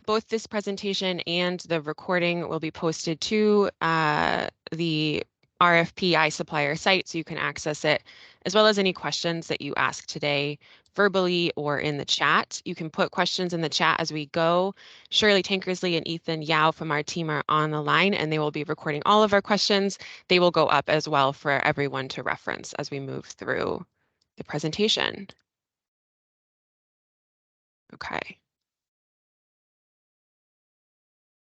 Both this presentation and the recording will be posted to the RFP iSupplier site, so you can access it, as well as any questions that you ask today verbally or in the chat. You can put questions in the chat as we go. Shirley Tankersley and Ethan Yao from our team are on the line, and they will be recording all of our questions. They will go up as well for everyone to reference as we move through the presentation. Okay.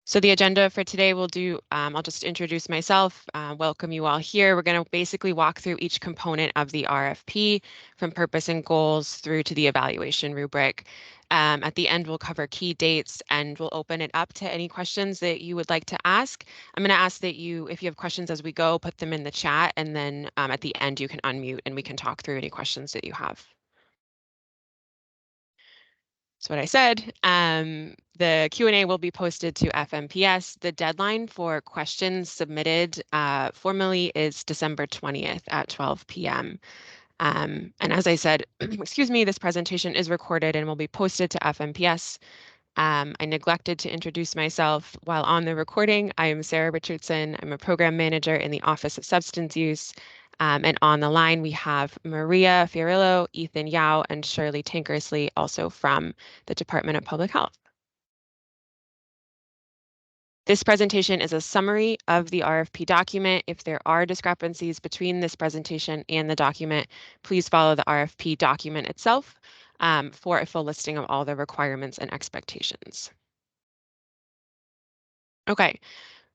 So the agenda for today will do, I'll just introduce myself, welcome you all here. We're going to basically walk through each component of the RFP from purpose and goals through to the evaluation rubric. At the end, we'll cover key dates and we'll open it up to any questions that you would like to ask. I'm going to ask that you, if you have questions as we go, put them in the chat, and then at the end you can unmute and we can talk through any questions that you have. That's what I said. The Q&A will be posted to FMPS. The deadline for questions submitted formally is December 20th at 12 p.m. And as I said, excuse me, this presentation is recorded and will be posted to FMPS. I neglected to introduce myself while on the recording. I am Sarah Richardson. I'm a program manager in the Office of Substance Use. And on the line, we have Maria Fiorillo, Ethan Yao, and Shirley Tankersley, also from the Department of Public Health. This presentation is a summary of the RFP document. If there are discrepancies between this presentation and the document, please follow the RFP document itself for a full listing of all the requirements and expectations. Okay.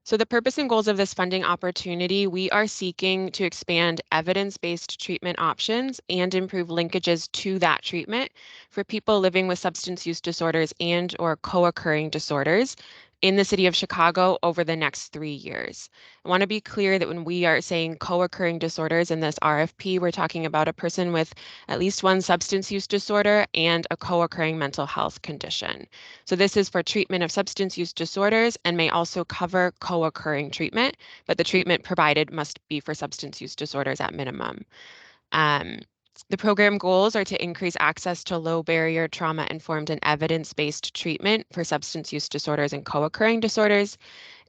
So the purpose and goals of this funding opportunity, we are seeking to expand evidence-based treatment options and improve linkages to that treatment for people living with substance use disorders and or co-occurring disorders in the city of Chicago over the next 3 years. I want to be clear that when we are saying co-occurring disorders in this RFP, we're talking about a person with at least one substance use disorder and a co-occurring mental health condition. So this is for treatment of substance use disorders and may also cover co-occurring treatment, but the treatment provided must be for substance use disorders at minimum. The program goals are to increase access to low barrier trauma-informed and evidence-based treatment for substance use disorders and co-occurring disorders,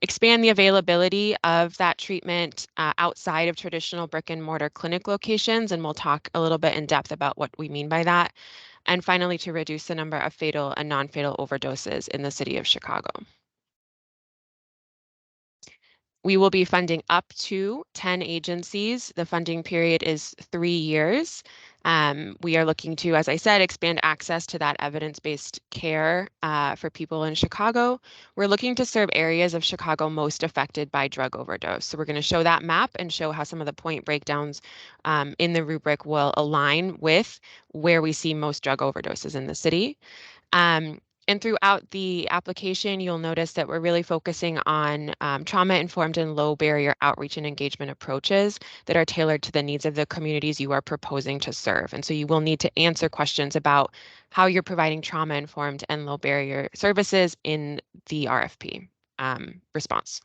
expand the availability of that treatment outside of traditional brick and mortar clinic locations, and we'll talk a little bit in depth about what we mean by that. And finally, to reduce the number of fatal and non-fatal overdoses in the city of Chicago. We will be funding up to 10 agencies. The funding period is 3 years. We are looking to, as I said, expand access to that evidence-based care for people in Chicago. We're looking to serve areas of Chicago most affected by drug overdose. So we're going to show that map and show how some of the point breakdowns in the rubric will align with where we see most drug overdoses in the city. And throughout the application, you'll notice that we're really focusing on trauma-informed and low-barrier outreach and engagement approaches that are tailored to the needs of the communities you are proposing to serve. And so you will need to answer questions about how you're providing trauma-informed and low-barrier services in the RFP response.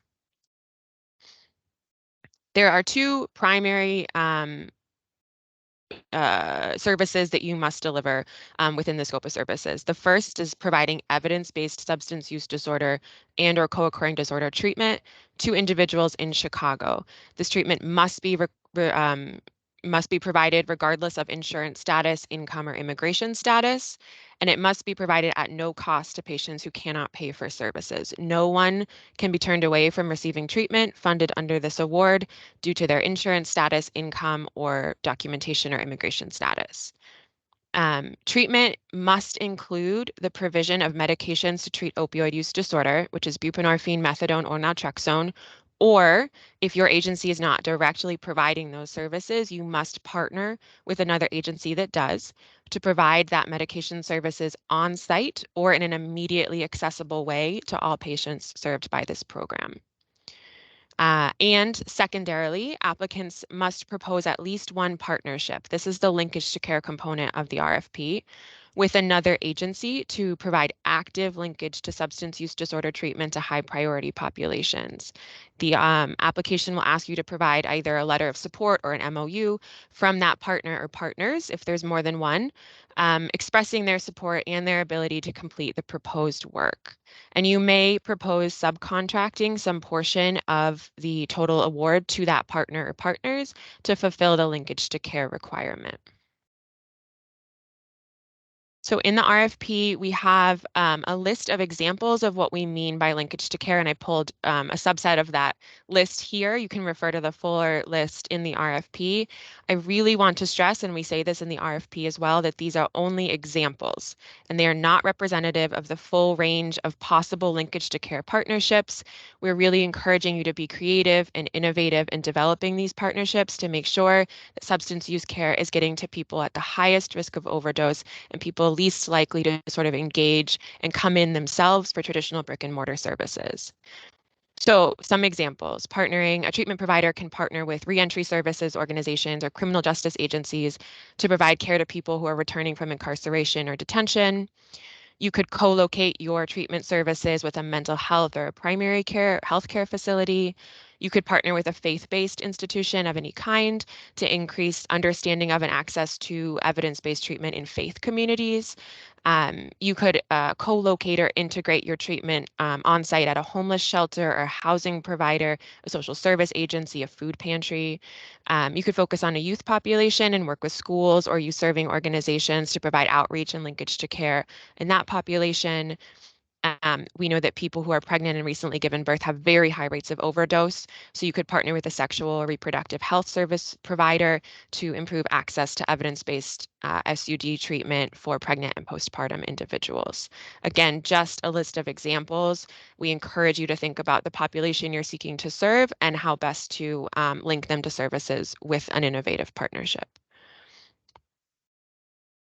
There are two primary services that you must deliver within the scope of services. The first is providing evidence-based substance use disorder and or co-occurring disorder treatment to individuals in Chicago. This treatment must be provided regardless of insurance status, income, or immigration status, and it must be provided at no cost to patients who cannot pay for services. No one can be turned away from receiving treatment funded under this award due to their insurance status, income, or documentation or immigration status. Treatment must include the provision of medications to treat opioid use disorder, which is buprenorphine, methadone, or naltrexone, or if your agency is not directly providing those services, you must partner with another agency that does to provide that medication services on site or in an immediately accessible way to all patients served by this program. And secondarily, applicants must propose at least one partnership. This is the linkage to care component of the RFP with another agency to provide active linkage to substance use disorder treatment to high priority populations. The application will ask you to provide either a letter of support or an MOU from that partner or partners, if there's more than one, expressing their support and their ability to complete the proposed work. And you may propose subcontracting some portion of the total award to that partner or partners to fulfill the linkage to care requirement. So in the RFP, we have a list of examples of what we mean by linkage to care, and I pulled a subset of that list here. You can refer to the fuller list in the RFP. I really want to stress, and we say this in the RFP as well, that these are only examples, and they are not representative of the full range of possible linkage to care partnerships. We're really encouraging you to be creative and innovative in developing these partnerships to make sure that substance use care is getting to people at the highest risk of overdose and people least likely to sort of engage and come in themselves for traditional brick and mortar services. So some examples, a treatment provider can partner with reentry services organizations or criminal justice agencies to provide care to people who are returning from incarceration or detention. You could co-locate your treatment services with a mental health or a primary care healthcare facility. You could partner with a faith-based institution of any kind to increase understanding of and access to evidence-based treatment in faith communities. You could co-locate or integrate your treatment on site at a homeless shelter or housing provider, a social service agency, a food pantry. You could focus on a youth population and work with schools or youth serving organizations to provide outreach and linkage to care in that population. We know that people who are pregnant and recently given birth have very high rates of overdose. So you could partner with a sexual or reproductive health service provider to improve access to evidence-based SUD treatment for pregnant and postpartum individuals. Again, just a list of examples. We encourage you to think about the population you're seeking to serve and how best to link them to services with an innovative partnership.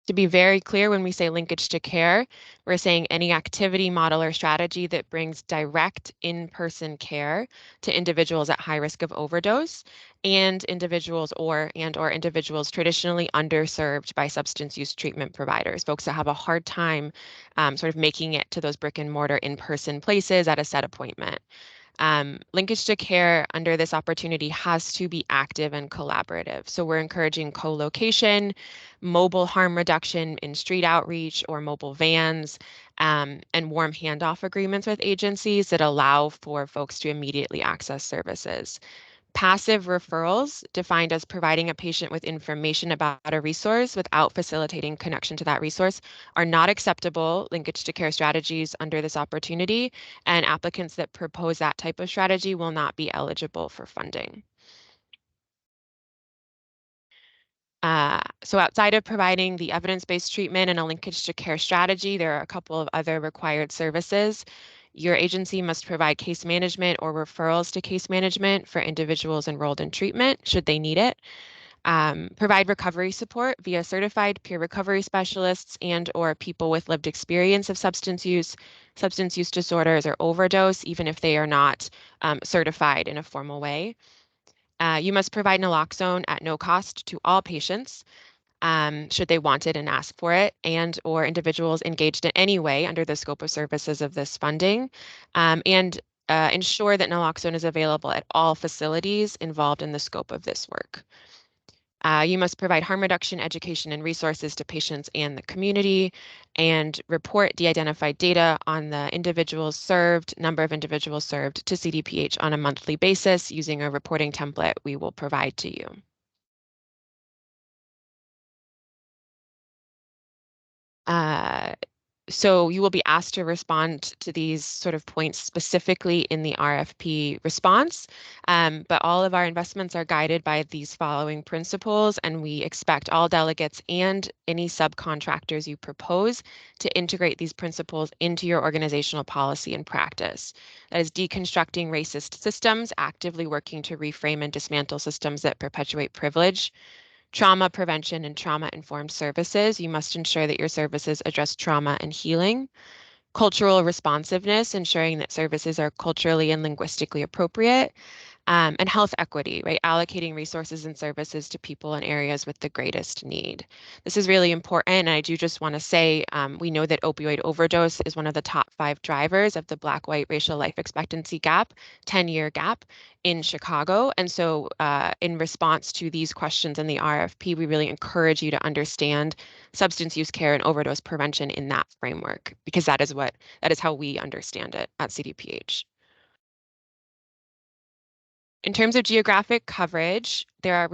To be very clear, when we say linkage to care, we're saying any activity, model, or strategy that brings direct in-person care to individuals at high risk of overdose and individuals traditionally underserved by substance use treatment providers, folks that have a hard time sort of making it to those brick and mortar in-person places at a set appointment. Linkage to care under this opportunity has to be active and collaborative. So we're encouraging co-location, mobile harm reduction in street outreach or mobile vans, and warm handoff agreements with agencies that allow for folks to immediately access services. Passive referrals, defined as providing a patient with information about a resource without facilitating connection to that resource, are not acceptable linkage to care strategies under this opportunity, and applicants that propose that type of strategy will not be eligible for funding. So outside of providing the evidence-based treatment and a linkage to care strategy, there are a couple of other required services. Your agency must provide case management or referrals to case management for individuals enrolled in treatment, should they need it. Provide recovery support via certified peer recovery specialists and or people with lived experience of substance use disorders, or overdose, even if they are not certified in a formal way. You must provide naloxone at no cost to all patients, should they want it and ask for it, and or individuals engaged in any way under the scope of services of this funding, and ensure that naloxone is available at all facilities involved in the scope of this work. You must provide harm reduction education and resources to patients and the community, and report de-identified data on the number of individuals served to CDPH on a monthly basis using a reporting template we will provide to you. So you will be asked to respond to these sort of points specifically in the RFP response, but all of our investments are guided by these following principles, and we expect all delegates and any subcontractors you propose to integrate these principles into your organizational policy and practice. That is deconstructing racist systems, actively working to reframe and dismantle systems that perpetuate privilege. Trauma prevention and trauma-informed services. You must ensure that your services address trauma and healing. Cultural responsiveness, ensuring that services are culturally and linguistically appropriate. And health equity, right? Allocating resources and services to people in areas with the greatest need. This is really important. And I do just want to say we know that opioid overdose is one of the top 5 drivers of the Black-white racial life expectancy gap, 10-year gap in Chicago. And so in response to these questions in the RFP, we really encourage you to understand substance use care and overdose prevention in that framework, because that is how we understand it at CDPH. In terms of geographic coverage, there's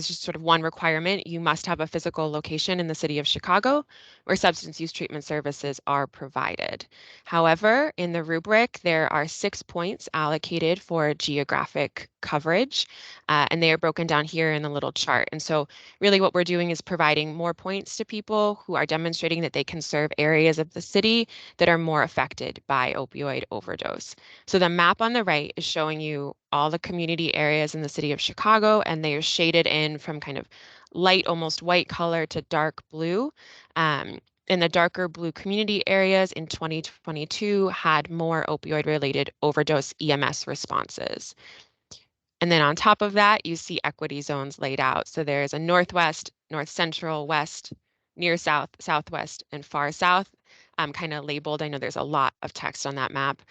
just sort of one requirement. You must have a physical location in the city of Chicago where substance use treatment services are provided. However, in the rubric, there are 6 points allocated for geographic coverage, and they are broken down here in the little chart. And so really what we're doing is providing more points to people who are demonstrating that they can serve areas of the city that are more affected by opioid overdose. So the map on the right is showing you all the community areas in the city of Chicago, and they are shaded in from kind of light, almost white color to dark blue. In the darker blue community areas in 2022 had more opioid related overdose EMS responses. And then on top of that, you see equity zones laid out. So there's a northwest, north central, west, near south, southwest, and far south, kind of labeled. I know there's a lot of text on that map.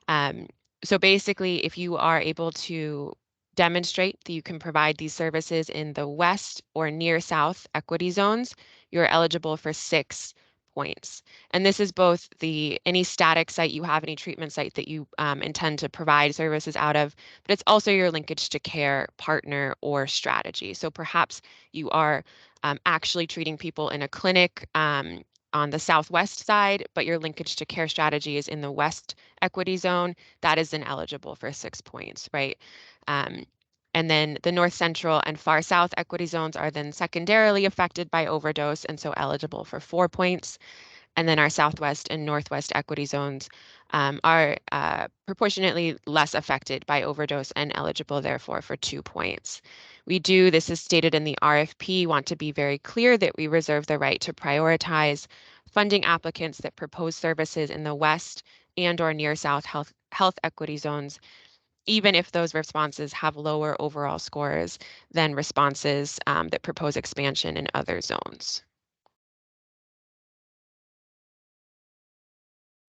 Um, so basically, if you are able to demonstrate that you can provide these services in the west or near south equity zones, you're eligible for 6 points. And this is both any static site you have, any treatment site that you intend to provide services out of, but it's also your linkage to care partner or strategy. So perhaps you are actually treating people in a clinic on the southwest side, but your linkage to care strategy is in the west equity zone. That is then eligible for 6 points, right? Um, and then the north central and far south equity zones are then secondarily affected by overdose and so eligible for 4 points. And then our southwest and northwest equity zones are proportionately less affected by overdose and eligible, therefore, for 2 points. This is stated in the RFP, want to be very clear that we reserve the right to prioritize funding applicants that propose services in the west and or near south health equity zones, even if those responses have lower overall scores than responses that propose expansion in other zones.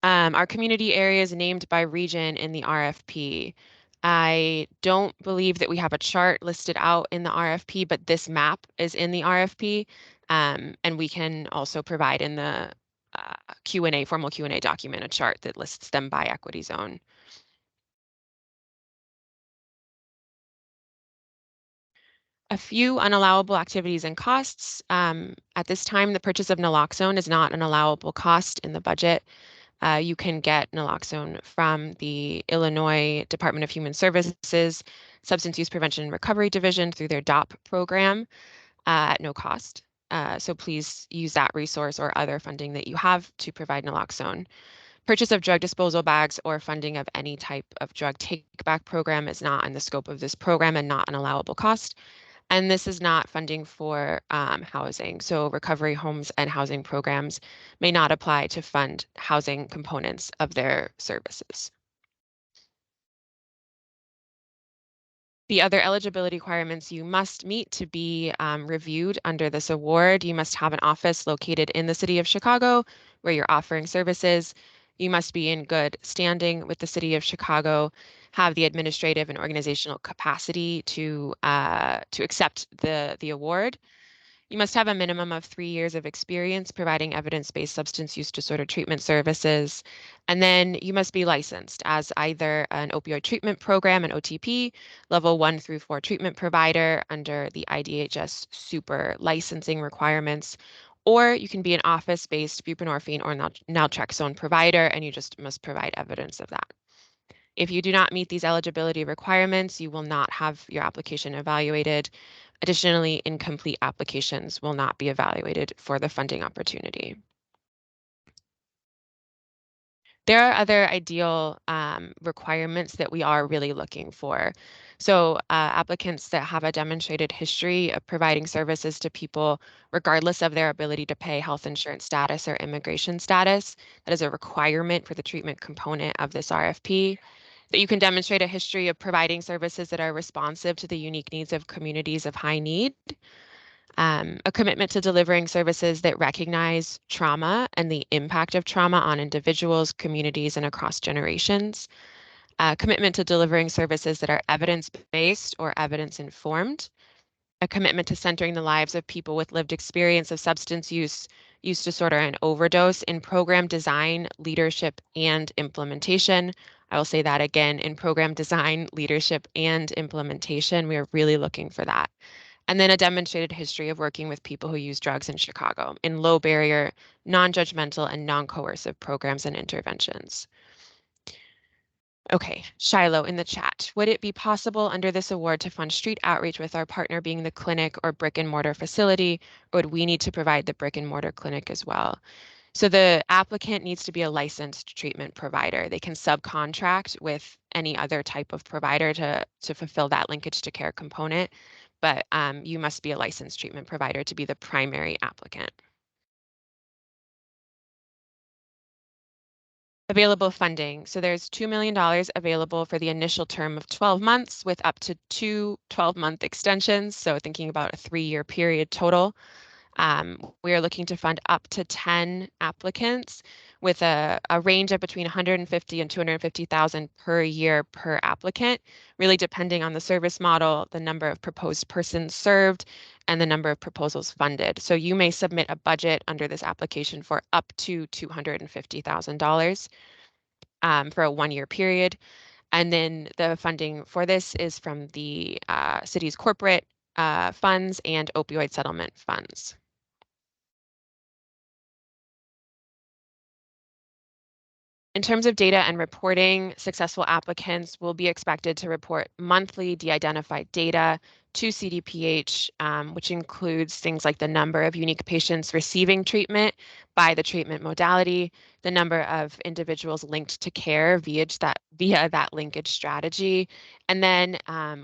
Our community areas named by region in the RFP. I don't believe that we have a chart listed out in the RFP, but this map is in the RFP, and we can also provide in the Q&A, formal Q&A document, a chart that lists them by equity zone. A few unallowable activities and costs. At this time, the purchase of naloxone is not an allowable cost in the budget. You can get naloxone from the Illinois Department of Human Services Substance Use Prevention and Recovery Division through their DOP program at no cost. So please use that resource or other funding that you have to provide naloxone. Purchase of drug disposal bags or funding of any type of drug take-back program is not in the scope of this program and not an allowable cost. And this is not funding for housing. So recovery homes and housing programs may not apply to fund housing components of their services. The other eligibility requirements you must meet to be reviewed under this award. You must have an office located in the city of Chicago where you're offering services. You must be in good standing with the city of Chicago, have the administrative and organizational capacity to accept the award. You must have a minimum of 3 years of experience providing evidence-based substance use disorder treatment services. And then you must be licensed as either an opioid treatment program, an OTP, level 1 through 4 treatment provider under the IDHS super licensing requirements, or you can be an office-based buprenorphine or naltrexone provider, and you just must provide evidence of that. If you do not meet these eligibility requirements, you will not have your application evaluated. Additionally, incomplete applications will not be evaluated for the funding opportunity. There are other ideal requirements that we are really looking for. So applicants that have a demonstrated history of providing services to people regardless of their ability to pay, health insurance status or immigration status. That is a requirement for the treatment component of this RFP. That you can demonstrate a history of providing services that are responsive to the unique needs of communities of high need. A commitment to delivering services that recognize trauma and the impact of trauma on individuals, communities, and across generations. A commitment to delivering services that are evidence-based or evidence-informed. A commitment to centering the lives of people with lived experience of substance use, use disorder, and overdose in program design, leadership, and implementation. I will say that again, in program design, leadership, and implementation. We are really looking for that. And then a demonstrated history of working with people who use drugs in Chicago in low barrier, non-judgmental, and non-coercive programs and interventions. Okay, Shiloh in the chat. Would it be possible under this award to fund street outreach with our partner being the clinic or brick and mortar facility, or would we need to provide the brick and mortar clinic as well? So the applicant needs to be a licensed treatment provider. They can subcontract with any other type of provider to fulfill that linkage to care component, but you must be a licensed treatment provider to be the primary applicant. Available funding. So there's $2 million available for the initial term of 12 months with up to two 12-month extensions. So thinking about a 3-year period total. We are looking to fund up to 10 applicants with a range of between 150 and 250,000 per year per applicant, really depending on the service model, the number of proposed persons served, and the number of proposals funded. So you may submit a budget under this application for up to $250,000 for a 1-year period. And then the funding for this is from the city's corporate funds and opioid settlement funds. In terms of data and reporting, successful applicants will be expected to report monthly de-identified data to CDPH, which includes things like the number of unique patients receiving treatment by the treatment modality, the number of individuals linked to care via that linkage strategy. And then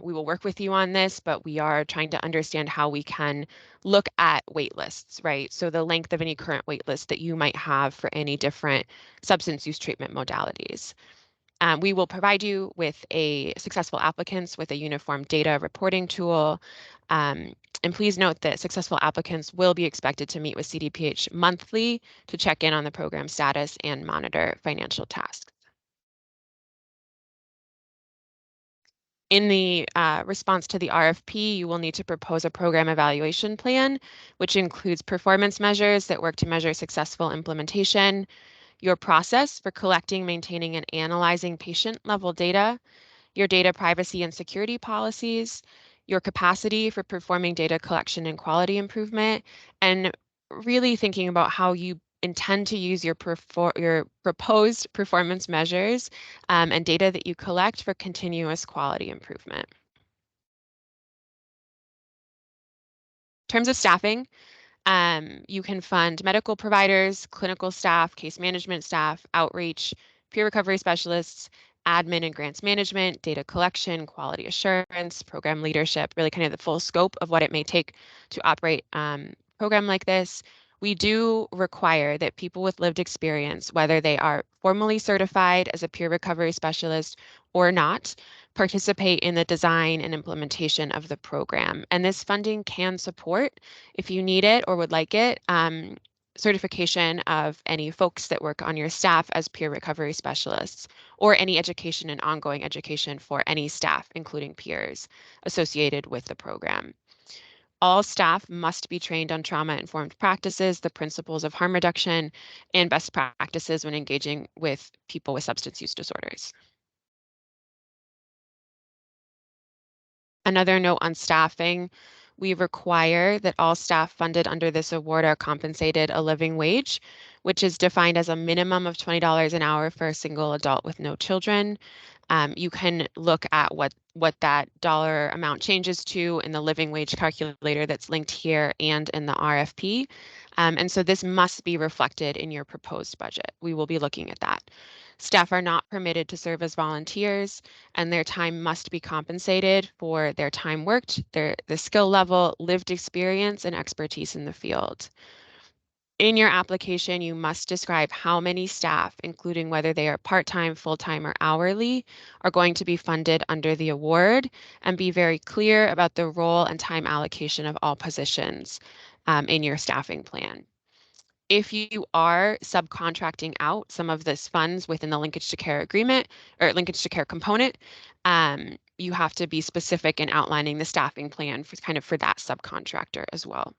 we will work with you on this, but we are trying to understand how we can look at wait lists, right? So the length of any current wait list that you might have for any different substance use treatment modalities. We will provide you with a successful applicants with a uniform data reporting tool. And please note that successful applicants will be expected to meet with CDPH monthly to check in on the program status and monitor financial tasks. In the response to the RFP, you will need to propose a program evaluation plan, which includes performance measures that work to measure successful implementation, your process for collecting, maintaining, and analyzing patient-level data, your data privacy and security policies, your capacity for performing data collection and quality improvement, and really thinking about how you intend to use your proposed performance measures and data that you collect for continuous quality improvement. In terms of staffing, you can fund medical providers, clinical staff, case management staff, outreach, peer recovery specialists, admin and grants management, data collection, quality assurance, program leadership, really kind of the full scope of what it may take to operate a program like this. We do require that people with lived experience, whether they are formally certified as a peer recovery specialist or not, participate in the design and implementation of the program. And this funding can support, if you need it or would like it, certification of any folks that work on your staff as peer recovery specialists, or any education and ongoing education for any staff, including peers, associated with the program. All staff must be trained on trauma-informed practices, the principles of harm reduction, and best practices when engaging with people with substance use disorders. Another note on staffing, we require that all staff funded under this award are compensated a living wage, which is defined as a minimum of $20 an hour for a single adult with no children. You can look at what that dollar amount changes to in the living wage calculator that's linked here and in the RFP. And so this must be reflected in your proposed budget. We will be looking at that. Staff are not permitted to serve as volunteers, and their time must be compensated for their time worked, the skill level, lived experience, and expertise in the field. In your application, you must describe how many staff, including whether they are part-time, full-time, or hourly, are going to be funded under the award, and be very clear about the role and time allocation of all positions in your staffing plan. If you are subcontracting out some of this funds within the linkage to care agreement or linkage to care component, you have to be specific in outlining the staffing plan for that subcontractor as well.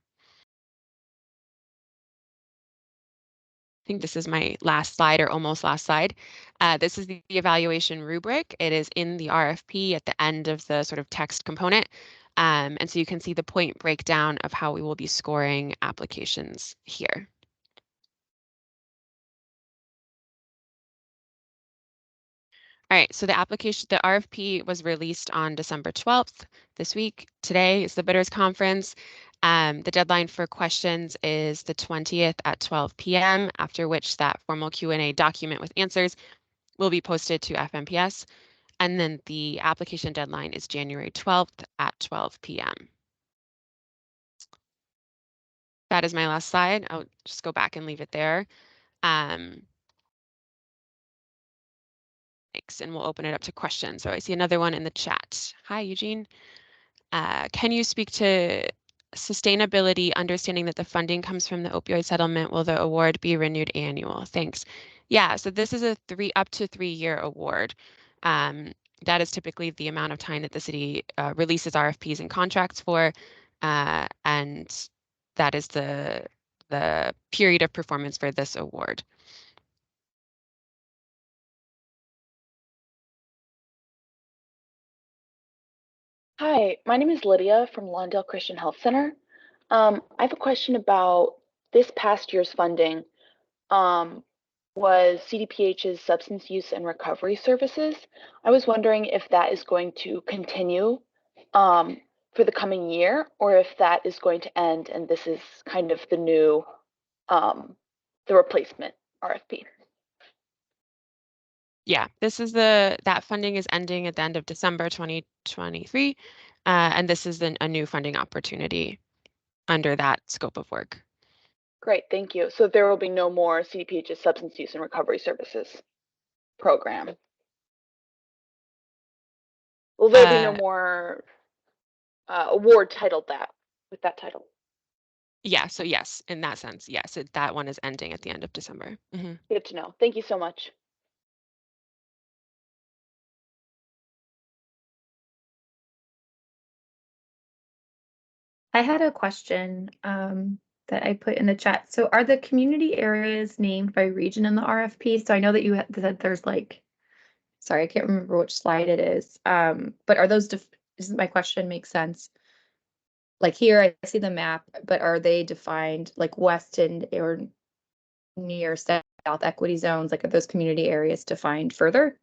I think this is my last slide or almost last slide. This is the evaluation rubric. It is in the RFP at the end of the sort of text component. And so you can see the point breakdown of how we will be scoring applications here. All right, so the RFP was released on December 12th this week. Today is the bidders conference. The deadline for questions is the 20th at 12 p.m., after which that formal Q&A document with answers will be posted to FMPS. And then the application deadline is January 12th at 12 p.m. That is my last slide. I'll just go back and leave it there. Thanks, and we'll open it up to questions. So I see another one in the chat. Hi, Eugene. Can you speak to sustainability, understanding that the funding comes from the opioid settlement? Will the award be renewed annual? Thanks. Yeah, so this is a up to 3-year award. That is typically the amount of time that the city releases RFPs and contracts for, and that is the period of performance for this award. Hi, my name is Lydia from Lawndale Christian Health Center. I have a question about this past year's funding. Was CDPH's substance use and recovery services. I was wondering if that is going to continue for the coming year, or if that is going to end and this is kind of the new, the replacement RFP. Yeah, that funding is ending at the end of December 2023, and this is a new funding opportunity under that scope of work. Great, thank you. So there will be no more CDPH's substance use and recovery services program. Will there be no more award titled that with that title? Yeah, so yes, in that sense, yes, that one is ending at the end of December. Mm-hmm. Good to know. Thank you so much. I had a question that I put in the chat. So are the community areas named by region in the RFP? So I know that you that there's like, sorry, I can't remember which slide it is. But are those, does my question make sense? Like here, I see the map, but are they defined like west and or near south equity zones? Like are those community areas defined further?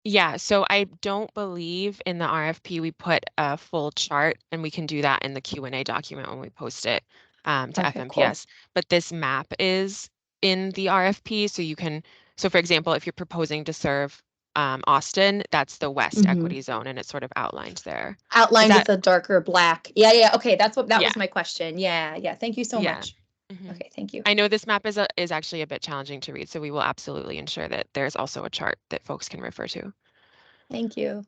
Yeah, so I don't believe in the RFP we put a full chart, and we can do that in the Q&A document when we post it to FMPS. Cool. But this map is in the RFP, so you can, so for example, if you're proposing to serve Austin, that's the west equity zone, and it's sort of outlined there. Outlined with a darker black. Yeah. Okay, that's what that was my question. Yeah. Thank you so much. Mm-hmm. Okay, thank you. I know this map is actually a bit challenging to read, so we will absolutely ensure that there's also a chart that folks can refer to. Thank you.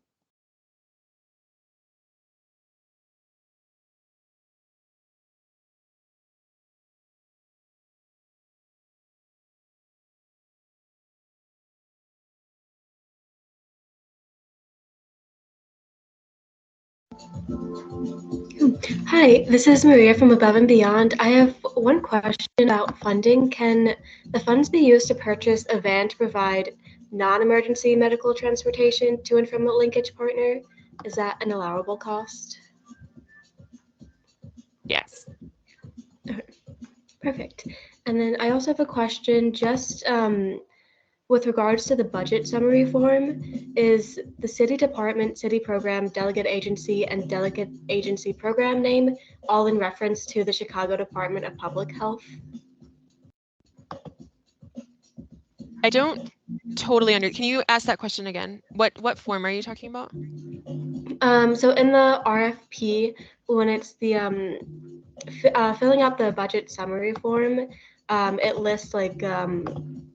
Hi, this is Maria from Above and Beyond. I have one question about funding. Can the funds be used to purchase a van to provide non-emergency medical transportation to and from the linkage partner? Is that an allowable cost? Yes. Okay. Perfect. And then I also have a question just with regards to the budget summary form. Is the city department, city program, delegate agency, and delegate agency program name all in reference to the Chicago Department of Public Health? I don't totally can you ask that question again? What form are you talking about? So in the RFP, when it's the filling out the budget summary form, it lists like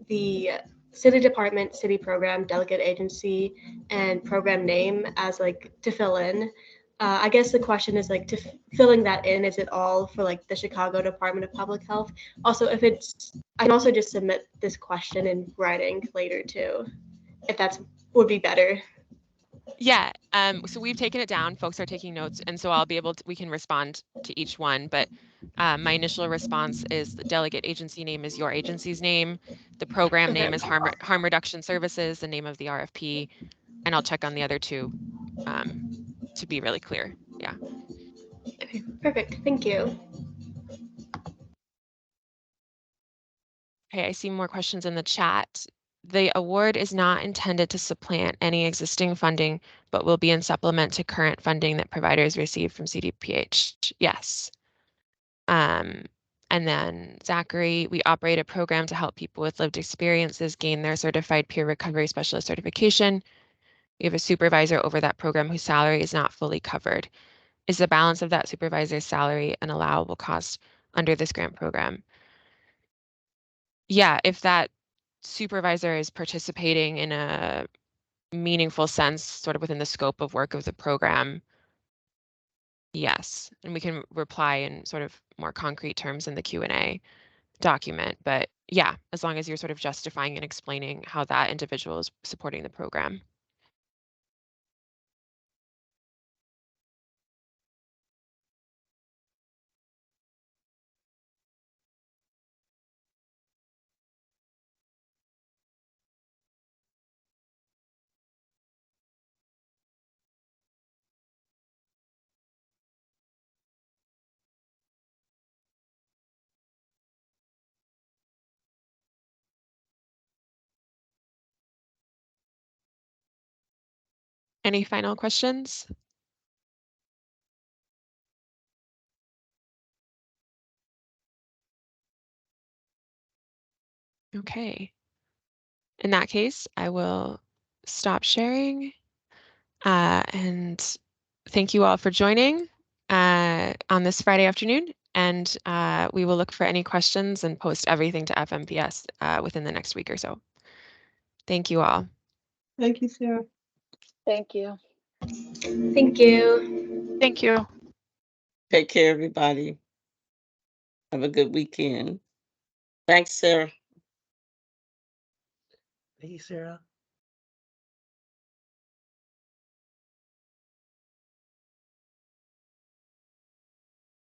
the city department, city program, delegate agency, and program name as like to fill in. I guess the question is like filling that in, is it all for like the Chicago Department of Public Health? Also, if it's, I can also just submit this question in writing later too, if that's would be better. Yeah, so we've taken it down, folks are taking notes, and so I'll be able to, we can respond to each one, but my initial response is the delegate agency name is your agency's name, the program name is harm reduction services, the name of the RFP, and I'll check on the other two to be really clear. Yeah. Okay, perfect, thank you. Okay, I see more questions in the chat. The award is not intended to supplant any existing funding, but will be in supplement to current funding that providers receive from CDPH. Yes. And then Zachary, we operate a program to help people with lived experiences gain their certified peer recovery specialist certification. We have a supervisor over that program whose salary is not fully covered. Is the balance of that supervisor's salary an allowable cost under this grant program? Yeah, if that supervisor is participating in a meaningful sense, sort of within the scope of work of the program, yes. And we can reply in sort of more concrete terms in the Q&A document. But yeah, as long as you're sort of justifying and explaining how that individual is supporting the program. Any final questions? Okay. In that case, I will stop sharing and thank you all for joining on this Friday afternoon. And we will look for any questions and post everything to FMPS within the next week or so. Thank you all. Thank you, Sarah. Thank you. Thank you. Thank you. Take care, everybody. Have a good weekend. Thanks, Sarah. Thank you, Sarah.